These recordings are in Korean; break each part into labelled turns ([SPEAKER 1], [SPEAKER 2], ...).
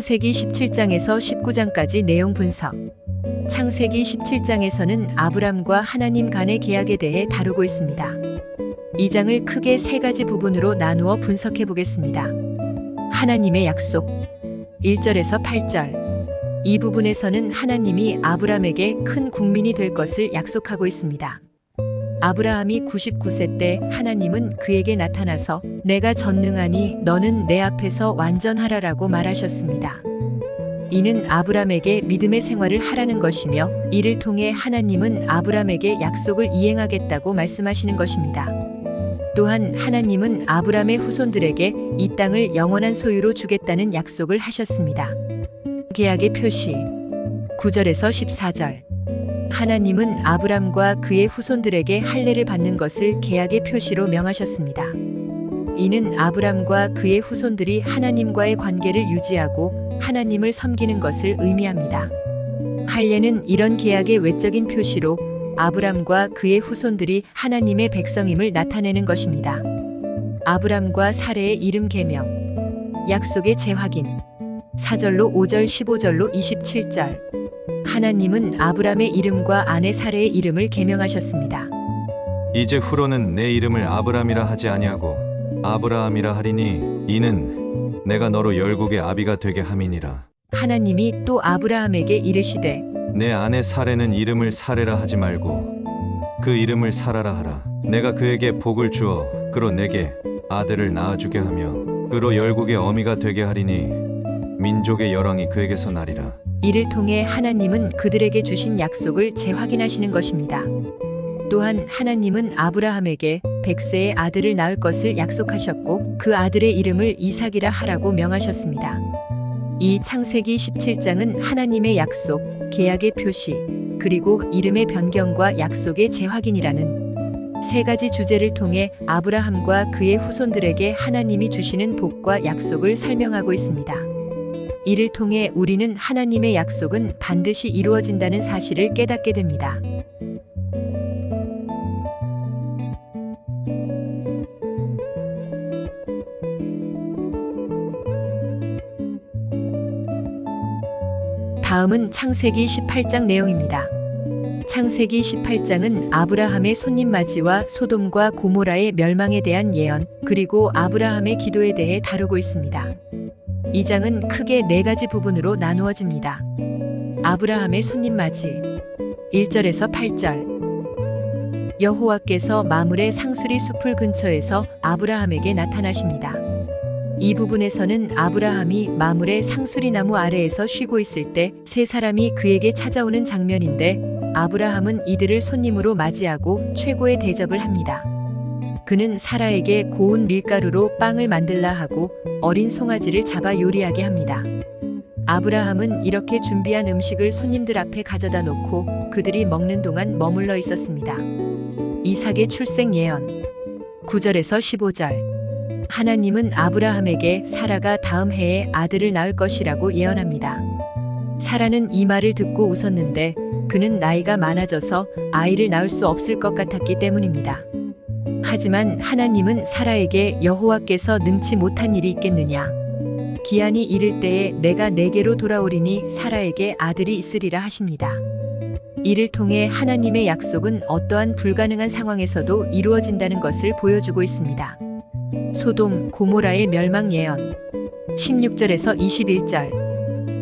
[SPEAKER 1] 창세기 17장에서 19장까지 내용 분석. 창세기 17장에서는 아브람과 하나님 간의 계약에 대해 다루고 있습니다. 이 장을 크게 세 가지 부분으로 나누어 분석해 보겠습니다. 하나님의 약속 1절에서 8절. 이 부분에서는 하나님이 아브람에게 큰 국민이 될 것을 약속하고 있습니다. 아브라함이 99세 때 하나님은 그에게 나타나서 내가 전능하니 너는 내 앞에서 완전하라라고 말하셨습니다. 이는 아브람에게 믿음의 생활을 하라는 것이며 이를 통해 하나님은 아브람에게 약속을 이행하겠다고 말씀하시는 것입니다. 또한 하나님은 아브람의 후손들에게 이 땅을 영원한 소유로 주겠다는 약속을 하셨습니다. 계약의 표시 9절에서 14절. 하나님은 아브람과 그의 후손들에게 할례를 받는 것을 계약의 표시로 명하셨습니다. 이는 아브람과 그의 후손들이 하나님과의 관계를 유지하고 하나님을 섬기는 것을 의미합니다. 할례는 이런 계약의 외적인 표시로 아브람과 그의 후손들이 하나님의 백성임을 나타내는 것입니다. 아브람과 사레의 이름 계명, 약속의 재확인 4절로 5절 15절로 27절. 하나님은 아브람의 이름과 아내 사레의 이름을 계명하셨습니다.
[SPEAKER 2] 이제 후로는 내 이름을 아브람이라 하지 아니하고 아브라함이라 하리니 이는 내가 너로 열국의 아비가 되게 함이니라.
[SPEAKER 1] 하나님이 또 아브라함에게 이르시되
[SPEAKER 2] 내 아내 사레는 이름을 사레라 하지 말고 그 이름을 사라라 하라. 내가 그에게 복을 주어 그로 내게 아들을 낳아주게 하며 그로 열국의 어미가 되게 하리니 민족의 열왕이 그에게서 나리라.
[SPEAKER 1] 이를 통해 하나님은 그들에게 주신 약속을 재확인하시는 것입니다. 또한 하나님은 아브라함에게 100세의 아들을 낳을 것을 약속하셨고 그 아들의 이름을 이삭이라 하라고 명하셨습니다. 이 창세기 17장은 하나님의 약속, 계약의 표시, 그리고 이름의 변경과 약속의 재확인이라는 세 가지 주제를 통해 아브라함과 그의 후손들에게 하나님이 주시는 복과 약속을 설명하고 있습니다. 이를 통해 우리는 하나님의 약속은 반드시 이루어진다는 사실을 깨닫게 됩니다. 다음은 창세기 18장 내용입니다. 창세기 18장은 아브라함의 손님맞이와 소돔과 고모라의 멸망에 대한 예언, 그리고 아브라함의 기도에 대해 다루고 있습니다. 이 장은 크게 네 가지 부분으로 나누어집니다. 아브라함의 손님맞이 1절에서 8절. 여호와께서 마므레 상수리 숲을 근처에서 아브라함에게 나타나십니다. 이 부분에서는 아브라함이 마므레 상수리 나무 아래에서 쉬고 있을 때 세 사람이 그에게 찾아오는 장면인데 아브라함은 이들을 손님으로 맞이하고 최고의 대접을 합니다. 그는 사라에게 고운 밀가루로 빵을 만들라 하고 어린 송아지를 잡아 요리하게 합니다. 아브라함은 이렇게 준비한 음식을 손님들 앞에 가져다 놓고 그들이 먹는 동안 머물러 있었습니다. 이삭의 출생 예언 9절에서 15절. 하나님은 아브라함에게 사라가 다음 해에 아들을 낳을 것이라고 예언합니다. 사라는 이 말을 듣고 웃었는데 그는 나이가 많아져서 아이를 낳을 수 없을 것 같았기 때문입니다. 하지만 하나님은 사라에게 여호와께서 능치 못한 일이 있겠느냐? 기한이 이를 때에 내가 내게로 돌아오리니 사라에게 아들이 있으리라 하십니다. 이를 통해 하나님의 약속은 어떠한 불가능한 상황에서도 이루어진다는 것을 보여주고 있습니다. 소돔, 고모라의 멸망 예언 16절에서 21절.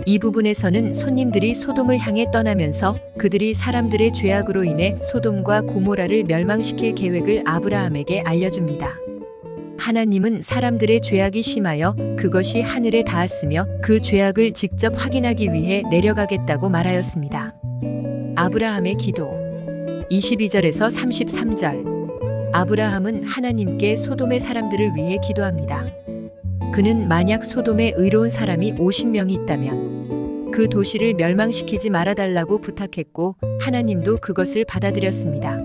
[SPEAKER 1] 이 부분에서는 손님들이 소돔을 향해 떠나면서 그들이 사람들의 죄악으로 인해 소돔과 고모라를 멸망시킬 계획을 아브라함에게 알려줍니다. 하나님은 사람들의 죄악이 심하여 그것이 하늘에 닿았으며 그 죄악을 직접 확인하기 위해 내려가겠다고 말하였습니다. 아브라함의 기도 22절에서 33절. 아브라함은 하나님께 소돔의 사람들을 위해 기도합니다. 그는 만약 소돔에 의로운 사람이 50명이 있다면 그 도시를 멸망시키지 말아달라고 부탁했고 하나님도 그것을 받아들였습니다.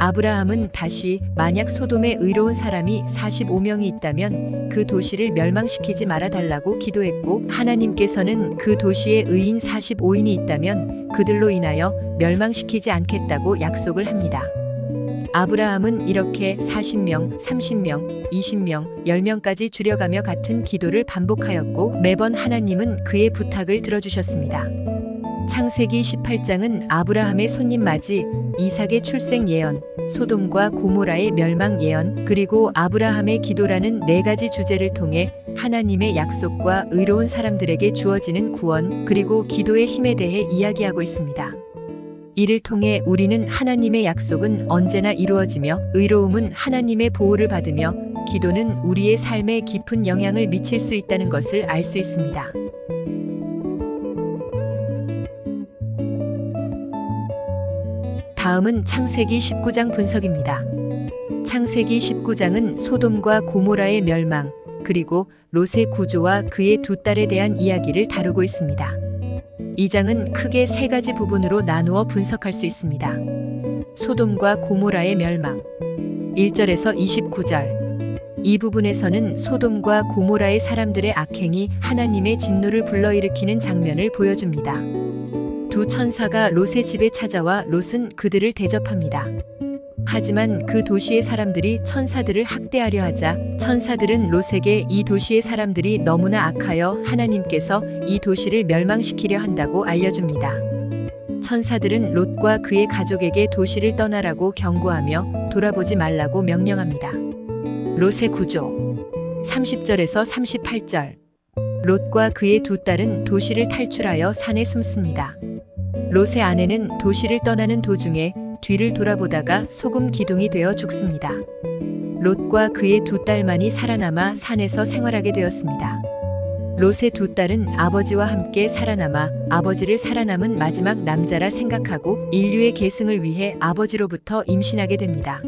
[SPEAKER 1] 아브라함은 다시 만약 소돔에 의로운 사람이 45명이 있다면 그 도시를 멸망시키지 말아달라고 기도했고 하나님께서는 그 도시에 의인 45인이 있다면 그들로 인하여 멸망시키지 않겠다고 약속을 합니다. 아브라함은 이렇게 40명, 30명, 20명, 10명까지 줄여가며 같은 기도를 반복하였고 매번 하나님은 그의 부탁을 들어주셨습니다. 창세기 18장은 아브라함의 손님 맞이, 이삭의 출생 예언, 소돔과 고모라의 멸망 예언, 그리고 아브라함의 기도라는 네 가지 주제를 통해 하나님의 약속과 의로운 사람들에게 주어지는 구원, 그리고 기도의 힘에 대해 이야기하고 있습니다. 이를 통해 우리는 하나님의 약속은 언제나 이루어지며 의로움은 하나님의 보호를 받으며 기도는 우리의 삶에 깊은 영향을 미칠 수 있다는 것을 알 수 있습니다. 다음은 창세기 19장 분석입니다. 창세기 19장은 소돔과 고모라의 멸망, 그리고 롯의 구조와 그의 두 딸에 대한 이야기를 다루고 있습니다. 이 장은 크게 세 가지 부분으로 나누어 분석할 수 있습니다. 소돔과 고모라의 멸망 1절에서 29절. 이 부분에서는 소돔과 고모라의 사람들의 악행이 하나님의 진노를 불러일으키는 장면을 보여줍니다. 두 천사가 롯의 집에 찾아와 롯은 그들을 대접합니다. 하지만 그 도시의 사람들이 천사들을 학대하려 하자 천사들은 롯에게 이 도시의 사람들이 너무나 악하여 하나님께서 이 도시를 멸망시키려 한다고 알려줍니다. 천사들은 롯과 그의 가족에게 도시를 떠나라고 경고하며 돌아보지 말라고 명령합니다. 롯의 구조 30절에서 38절. 롯과 그의 두 딸은 도시를 탈출하여 산에 숨습니다. 롯의 아내는 도시를 떠나는 도중에 뒤를 돌아보다가 소금 기둥이 되어 죽습니다. 롯과 그의 두 딸만이 살아남아 산에서 생활하게 되었습니다. 롯의 두 딸은 아버지와 함께 살아남아 아버지를 살아남은 마지막 남자라 생각하고 인류의 계승을 위해 아버지로부터 임신하게 됩니다.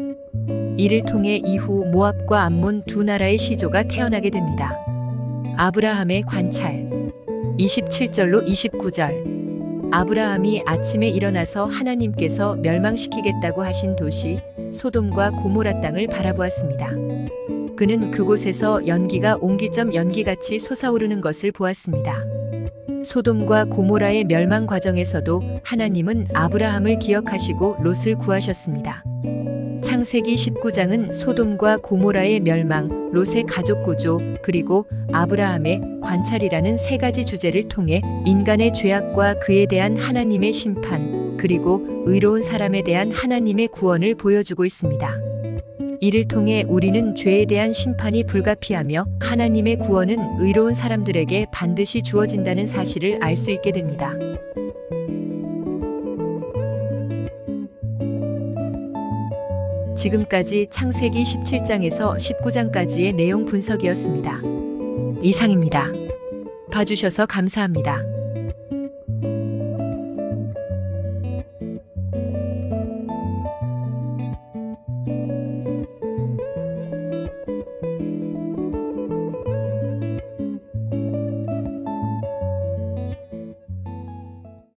[SPEAKER 1] 이를 통해 이후 모압과 암몬 두 나라의 시조가 태어나게 됩니다. 아브라함의 관찰 27절로 29절. 아브라함이 아침에 일어나서 하나님께서 멸망시키겠다고 하신 도시 소돔과 고모라 땅을 바라보았습니다. 그는 그곳에서 연기가 옹기점 연기같이 솟아오르는 것을 보았습니다. 소돔과 고모라의 멸망 과정에서도 하나님은 아브라함을 기억하시고 롯을 구하셨습니다. 창세기 19장은 소돔과 고모라의 멸망, 롯의 가족 구조, 그리고 아브라함의 관찰이라는 세 가지 주제를 통해 인간의 죄악과 그에 대한 하나님의 심판, 그리고 의로운 사람에 대한 하나님의 구원을 보여주고 있습니다. 이를 통해 우리는 죄에 대한 심판이 불가피하며 하나님의 구원은 의로운 사람들에게 반드시 주어진다는 사실을 알 수 있게 됩니다. 지금까지 창세기 17장에서 19장까지의 내용 분석이었습니다. 이상입니다. 봐주셔서 감사합니다.